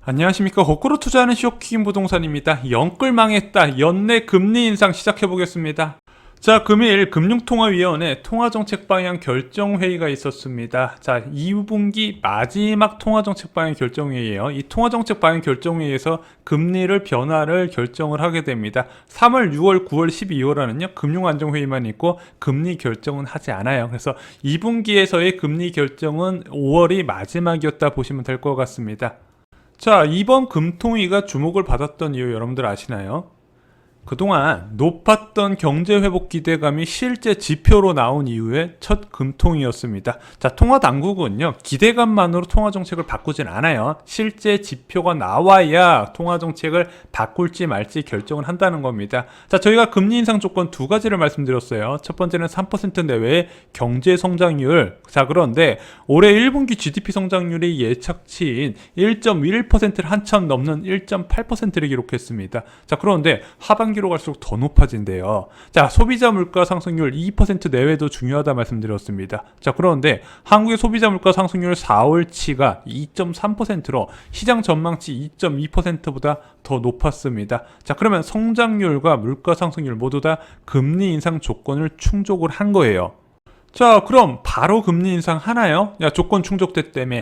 안녕하십니까. 거꾸로 투자하는 쇼킹 부동산입니다. 영끌 망했다. 연내 금리 인상 시작해보겠습니다. 자, 금일 금융통화위원회 통화정책 방향 결정회의가 있었습니다. 자, 2분기 마지막 통화정책 방향 결정회의예요. 이 통화정책 방향 결정회의에서 금리를 변화를 결정을 하게 됩니다. 3월, 6월, 9월, 12월에는요 금융안정회의만 있고 금리 결정은 하지 않아요. 그래서 2분기에서의 금리 결정은 5월이 마지막이었다 보시면 될 것 같습니다. 자, 이번 금통위가 주목을 받았던 이유 여러분들 아시나요? 그동안 높았던 경제회복 기대감이 실제 지표로 나온 이후에 첫 금통위였습니다. 자, 통화당국은요 기대감만으로 통화정책을 바꾸진 않아요. 실제 지표가 나와야 통화정책을 바꿀지 말지 결정을 한다는 겁니다. 자, 저희가 금리 인상 조건 두 가지를 말씀드렸어요. 첫 번째는 3% 내외의 경제성장률. 자, 그런데 올해 1분기 GDP 성장률이 예측치인 1.11%를 한참 넘는 1.8%를 기록했습니다. 자, 그런데 하반기로 갈수록 더 높아진대요. 자, 소비자 물가 상승률 2% 내외도 중요하다 말씀드렸습니다. 자, 그런데 한국의 소비자 물가 상승률 4월치가 2.3%로 시장 전망치 2.2%보다 더 높았습니다. 자, 그러면 성장률과 물가 상승률 모두 다 금리 인상 조건을 충족을 한 거예요. 자, 그럼 바로 금리 인상 하나요? 야, 조건 충족됐다며.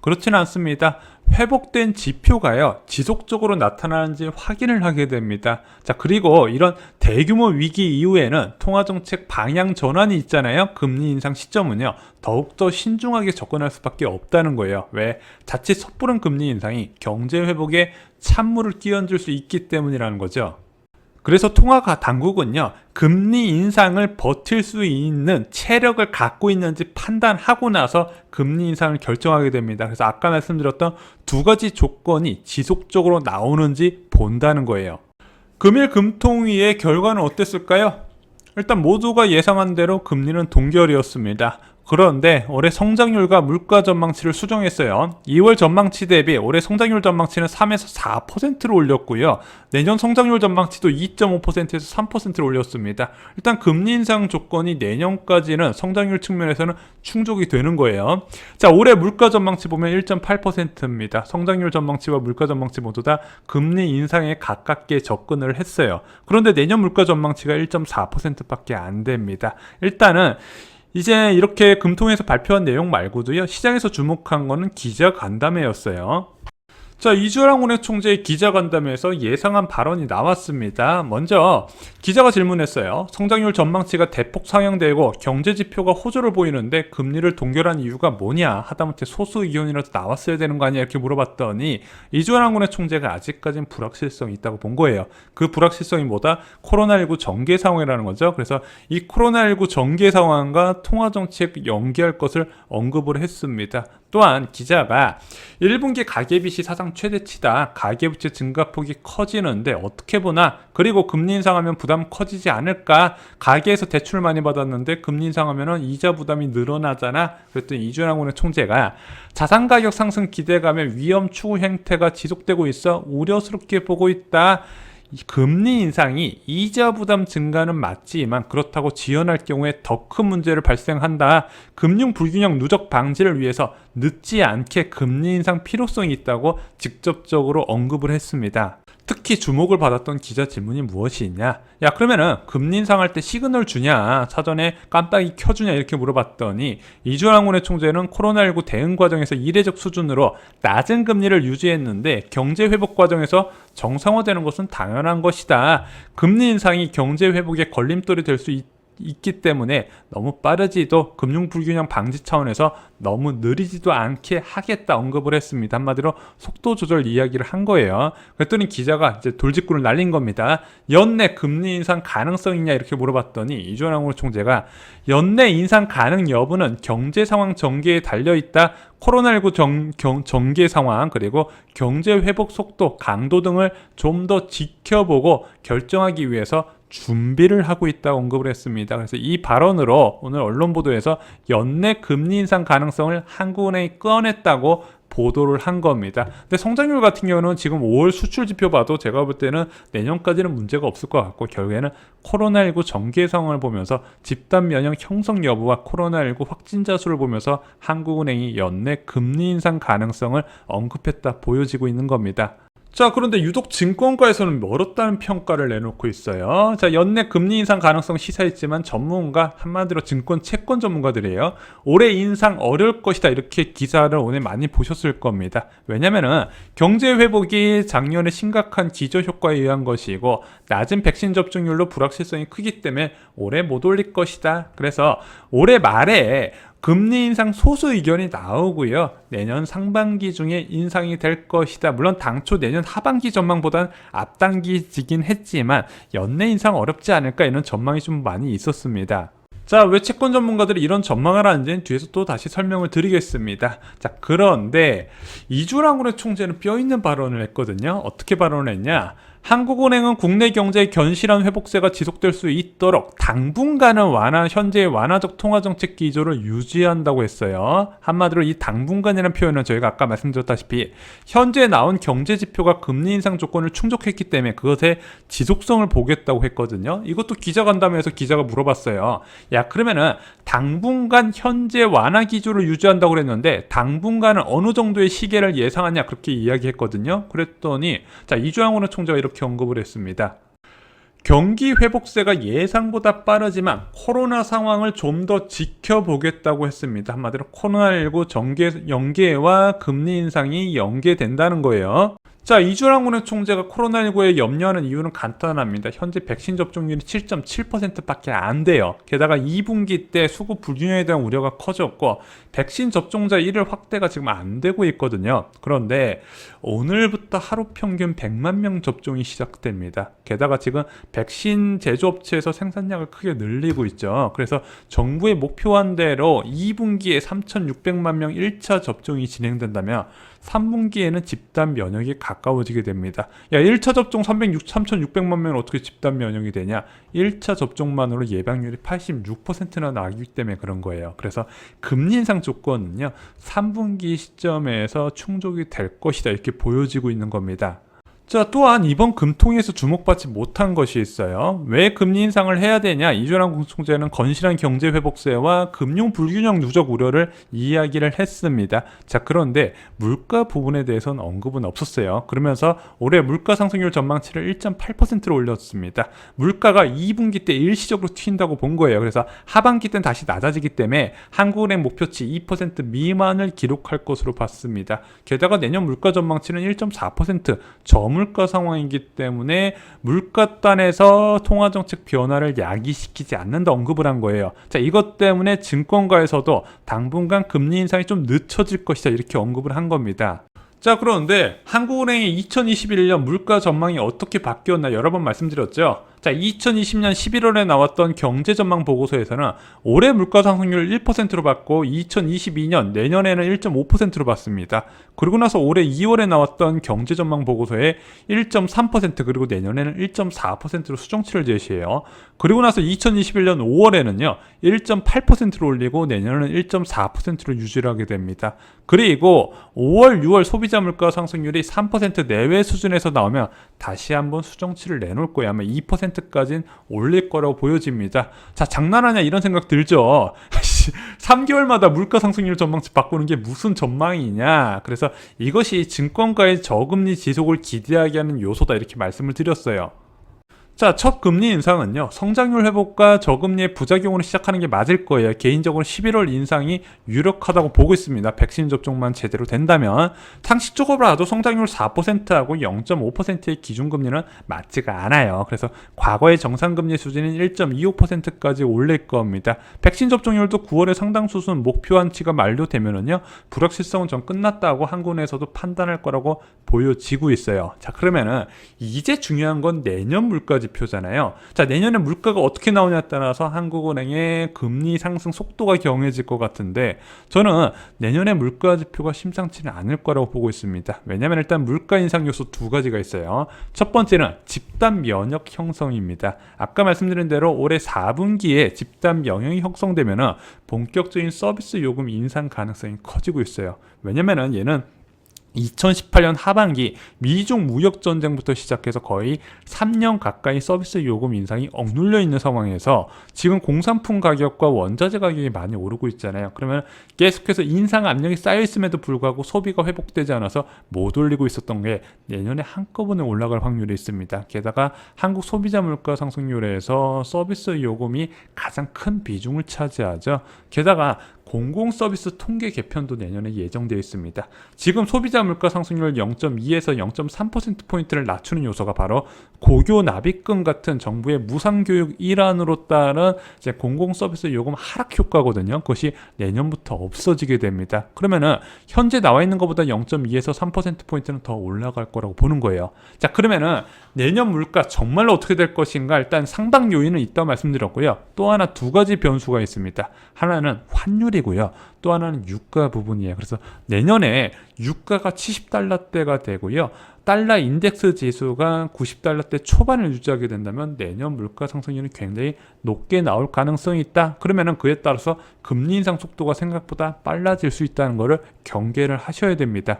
그렇진 않습니다. 회복된 지표가요 지속적으로 나타나는지 확인을 하게 됩니다. 자, 그리고 이런 대규모 위기 이후에는 통화정책 방향 전환이 있잖아요. 금리 인상 시점은요 더욱더 신중하게 접근할 수밖에 없다는 거예요. 왜? 자칫 섣부른 금리 인상이 경제 회복에 찬물을 끼얹을 수 있기 때문이라는 거죠. 그래서 통화당국은요 금리 인상을 버틸 수 있는 체력을 갖고 있는지 판단하고 나서 금리 인상을 결정하게 됩니다. 그래서 아까 말씀드렸던 두 가지 조건이 지속적으로 나오는지 본다는 거예요. 금일 금통위의 결과는 어땠을까요? 일단 모두가 예상한 대로 금리는 동결이었습니다. 그런데 올해 성장률과 물가 전망치를 수정했어요. 2월 전망치 대비 올해 성장률 전망치는 3에서 4%로 올렸고요. 내년 성장률 전망치도 2.5%에서 3%로 올렸습니다. 일단 금리 인상 조건이 내년까지는 성장률 측면에서는 충족이 되는 거예요. 자, 올해 물가 전망치 보면 1.8%입니다. 성장률 전망치와 물가 전망치 모두 다 금리 인상에 가깝게 접근을 했어요. 그런데 내년 물가 전망치가 1.4%밖에 안 됩니다. 일단은 이제 이렇게 금통위에서 발표한 내용 말고도요 시장에서 주목한 거는 기자간담회였어요. 자, 이주랑 은행 총재의 기자간담회에서 예상한 발언이 나왔습니다. 먼저 기자가 질문했어요. 성장률 전망치가 대폭 상향되고 경제지표가 호조를 보이는데 금리를 동결한 이유가 뭐냐, 하다못해 소수 의견이라도 나왔어야 되는 거 아니야, 이렇게 물어봤더니 이주랑 은행 총재가 아직까지는 불확실성이 있다고 본 거예요. 그 불확실성이 뭐다? 코로나19 전개 상황이라는 거죠. 그래서 이 코로나19 전개 상황과 통화정책 연계할 것을 언급을 했습니다. 또한 기자가 1분기 가계빚이 사상 최대치다. 가계부채 증가폭이 커지는데 어떻게 보나? 그리고 금리 인상하면 부담 커지지 않을까? 가계에서 대출 많이 받았는데 금리 인상하면 이자 부담이 늘어나잖아. 그랬더니 이주랑 은행 총재가 자산가격 상승 기대감에 위험 추구 행태가 지속되고 있어 우려스럽게 보고 있다. 금리 인상이 이자 부담 증가는 맞지만 그렇다고 지연할 경우에 더 큰 문제를 발생한다. 금융 불균형 누적 방지를 위해서 늦지 않게 금리 인상 필요성이 있다고 직접적으로 언급을 했습니다. 특히 주목을 받았던 기자 질문이 무엇이 있냐? 야, 그러면은 금리 인상할 때 시그널 주냐? 사전에 깜빡이 켜주냐? 이렇게 물어봤더니 이주랑 은행 총재는 코로나19 대응 과정에서 이례적 수준으로 낮은 금리를 유지했는데 경제 회복 과정에서 정상화되는 것은 당연한 것이다. 금리 인상이 경제 회복에 걸림돌이 될 수 있기 때문에 너무 빠르지도 금융 불균형 방지 차원에서 너무 느리지도 않게 하겠다 언급을 했습니다. 한마디로 속도 조절 이야기를 한 거예요. 그랬더니 기자가 이제 돌직구를 날린 겁니다. 연내 금리 인상 가능성 있냐 이렇게 물어봤더니 이주랑 은행 총재가 연내 인상 가능 여부는 경제 상황 전개에 달려 있다. 코로나19 전개 상황 그리고 경제 회복 속도, 강도 등을 좀 더 지켜보고 결정하기 위해서 준비를 하고 있다고 언급을 했습니다. 그래서 이 발언으로 오늘 언론 보도에서 연내 금리 인상 가능성을 한국은행이 꺼냈다고 보도를 한 겁니다. 근데 성장률 같은 경우는 지금 5월 수출 지표 봐도 제가 볼 때는 내년까지는 문제가 없을 것 같고, 결국에는 코로나19 전개 상황을 보면서 집단 면역 형성 여부와 코로나19 확진자 수를 보면서 한국은행이 연내 금리 인상 가능성을 언급했다 보여지고 있는 겁니다. 자, 그런데 유독 증권가에서는 멀었다는 평가를 내놓고 있어요. 자, 연내 금리 인상 가능성 시사했지만 전문가, 한마디로 증권 채권 전문가들이에요. 올해 인상 어려울 것이다, 이렇게 기사를 오늘 많이 보셨을 겁니다. 왜냐면은 경제 회복이 작년에 심각한 기저 효과에 의한 것이고, 낮은 백신 접종률로 불확실성이 크기 때문에 올해 못 올릴 것이다. 그래서 올해 말에 금리 인상 소수 의견이 나오고요. 내년 상반기 중에 인상이 될 것이다. 물론 당초 내년 하반기 전망보다는 앞당기지긴 했지만 연내 인상 어렵지 않을까, 이런 전망이 좀 많이 있었습니다. 자, 왜 채권 전문가들이 이런 전망을 하는지는 뒤에서 또 다시 설명을 드리겠습니다. 자, 그런데 이주랑군의 총재는 뼈있는 발언을 했거든요. 어떻게 발언을 했냐? 한국은행은 국내 경제의 견실한 회복세가 지속될 수 있도록 당분간은 현재의 완화적 통화정책 기조를 유지한다고 했어요. 한마디로 이 당분간이라는 표현은 저희가 아까 말씀드렸다시피 현재 나온 경제 지표가 금리 인상 조건을 충족했기 때문에 그것의 지속성을 보겠다고 했거든요. 이것도 기자 간담회에서 기자가 물어봤어요. 야, 그러면은 당분간 현재 완화 기조를 유지한다고 그랬는데 당분간은 어느 정도의 시계를 예상하냐, 그렇게 이야기했거든요. 그랬더니 자, 이주황원의 총재가 이렇게 언급을 했습니다. 경기 회복세가 예상보다 빠르지만 코로나 상황을 좀 더 지켜보겠다고 했습니다. 한마디로 코로나19 연계와 금리 인상이 연계된다는 거예요. 자, 이주랑군의 총재가 코로나19에 염려하는 이유는 간단합니다. 현재 백신 접종률이 7.7%밖에 안 돼요. 게다가 2분기 때 수급 불균형에 대한 우려가 커졌고 백신 접종자 일일 확대가 지금 안 되고 있거든요. 그런데 오늘부터 하루 평균 100만 명 접종이 시작됩니다. 게다가 지금 백신 제조업체에서 생산량을 크게 늘리고 있죠. 그래서 정부의 목표한 대로 2분기에 3,600만 명 1차 접종이 진행된다면 3분기에는 집단 면역이 가까워지게 됩니다. 야, 1차 접종 3,600만 명은 어떻게 집단 면역이 되냐? 1차 접종만으로 예방률이 86%나 나기 때문에 그런 거예요. 그래서 금리 인상 조건은요, 3분기 시점에서 충족이 될 것이다, 이렇게 보여지고 있는 겁니다. 자, 또한 이번 금통위에서 주목받지 못한 것이 있어요. 왜 금리 인상을 해야 되냐? 이주랑 총재는 건실한 경제 회복세와 금융 불균형 누적 우려를 이야기를 했습니다. 자, 그런데 물가 부분에 대해서는 언급은 없었어요. 그러면서 올해 물가 상승률 전망치를 1.8%로 올렸습니다. 물가가 2분기 때 일시적으로 튄다고 본 거예요. 그래서 하반기 때는 다시 낮아지기 때문에 한국은행 목표치 2% 미만을 기록할 것으로 봤습니다. 게다가 내년 물가 전망치는 1.4%, 저물가 상황이기 때문에 물가단에서 통화정책 변화를 야기시키지 않는다 언급을 한 거예요. 자, 이것 때문에 증권가에서도 당분간 금리 인상이 좀 늦춰질 것이다, 이렇게 언급을 한 겁니다. 자, 그런데 한국은행의 2021년 물가 전망이 어떻게 바뀌었나 여러 번 말씀드렸죠. 자, 2020년 11월에 나왔던 경제전망 보고서에서는 올해 물가 상승률 1%로 봤고 2022년 내년에는 1.5%로 봤습니다. 그리고 나서 올해 2월에 나왔던 경제전망 보고서에 1.3% 그리고 내년에는 1.4%로 수정치를 제시해요. 그리고 나서 2021년 5월에는요 1.8%로 올리고 내년에는 1.4%로 유지를 하게 됩니다. 그리고 5월, 6월 소비자 물가 상승률이 3% 내외 수준에서 나오면 다시 한번 수정치를 내놓을 거예요. 아마 2%까지는 올릴 거라고 보여집니다. 자, 장난하냐 이런 생각 들죠. 3개월마다 물가 상승률 전망치 바꾸는 게 무슨 전망이냐. 그래서 이것이 증권가의 저금리 지속을 기대하게 하는 요소다, 이렇게 말씀을 드렸어요. 자, 첫 금리 인상은요, 성장률 회복과 저금리의 부작용으로 시작하는 게 맞을 거예요. 개인적으로 11월 인상이 유력하다고 보고 있습니다. 백신 접종만 제대로 된다면. 상식적으로라도 성장률 4%하고 0.5%의 기준금리는 맞지가 않아요. 그래서 과거의 정상금리 수준인 1.25%까지 올릴 겁니다. 백신 접종률도 9월에 상당수는 목표한치가 만료되면은요, 불확실성은 좀 끝났다고 한국은행에서도 판단할 거라고 보여지고 있어요. 자, 그러면은 이제 중요한 건 내년 물가 지표잖아요. 자, 내년에 물가가 어떻게 나오냐에 따라서 한국은행의 금리 상승 속도가 경해질 것 같은데, 저는 내년에 물가 지표가 심상치는 않을 거라고 보고 있습니다. 왜냐하면 일단 물가 인상 요소 두 가지가 있어요. 첫 번째는 집단 면역 형성입니다. 아까 말씀드린 대로 올해 4분기에 집단 면역이 형성되면 본격적인 서비스 요금 인상 가능성이 커지고 있어요. 왜냐면은 얘는 2018년 하반기 미중 무역 전쟁부터 시작해서 거의 3년 가까이 서비스 요금 인상이 억눌려 있는 상황에서 지금 공산품 가격과 원자재 가격이 많이 오르고 있잖아요. 그러면 계속해서 인상 압력이 쌓여 있음에도 불구하고 소비가 회복되지 않아서 못 올리고 있었던 게 내년에 한꺼번에 올라갈 확률이 있습니다. 게다가 한국 소비자 물가 상승률에서 서비스 요금이 가장 큰 비중을 차지하죠. 게다가 공공 서비스 통계 개편도 내년에 예정되어 있습니다. 지금 소비자 물가 상승률 0.2에서 0.3%포인트를 낮추는 요소가 바로 고교 납입금 같은 정부의 무상교육 일환으로 따른 공공 서비스 요금 하락 효과거든요. 그것이 내년부터 없어지게 됩니다. 그러면은 현재 나와 있는 것보다 0.2에서 3%포인트는 더 올라갈 거라고 보는 거예요. 자, 그러면은 내년 물가 정말로 어떻게 될 것인가, 일단 상당 요인은 있다고 말씀드렸고요. 또 하나 두 가지 변수가 있습니다. 하나는 환율이고요. 또 하나는 유가 부분이에요. 그래서 내년에 유가가 70달러대가 되고요. 달러 인덱스 지수가 90달러대 초반을 유지하게 된다면 내년 물가 상승률이 굉장히 높게 나올 가능성이 있다. 그러면은 그에 따라서 금리 인상 속도가 생각보다 빨라질 수 있다는 것을 경계를 하셔야 됩니다.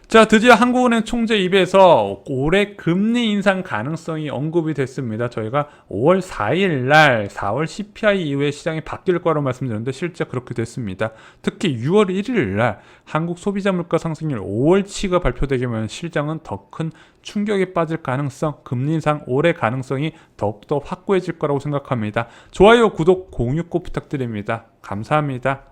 자, 드디어 한국은행 총재 입에서 올해 금리 인상 가능성이 언급이 됐습니다. 저희가 5월 4일 날 4월 CPI 이후에 시장이 바뀔 거라고 말씀드렸는데 실제 그렇게 됐습니다. 특히 6월 1일 날 한국 소비자 물가 상승률 5월치가 발표되면 시장은 더 큰 충격에 빠질 가능성, 금리 인상 올해 가능성이 더욱더 확고해질 거라고 생각합니다. 좋아요, 구독, 공유 꼭 부탁드립니다. 감사합니다.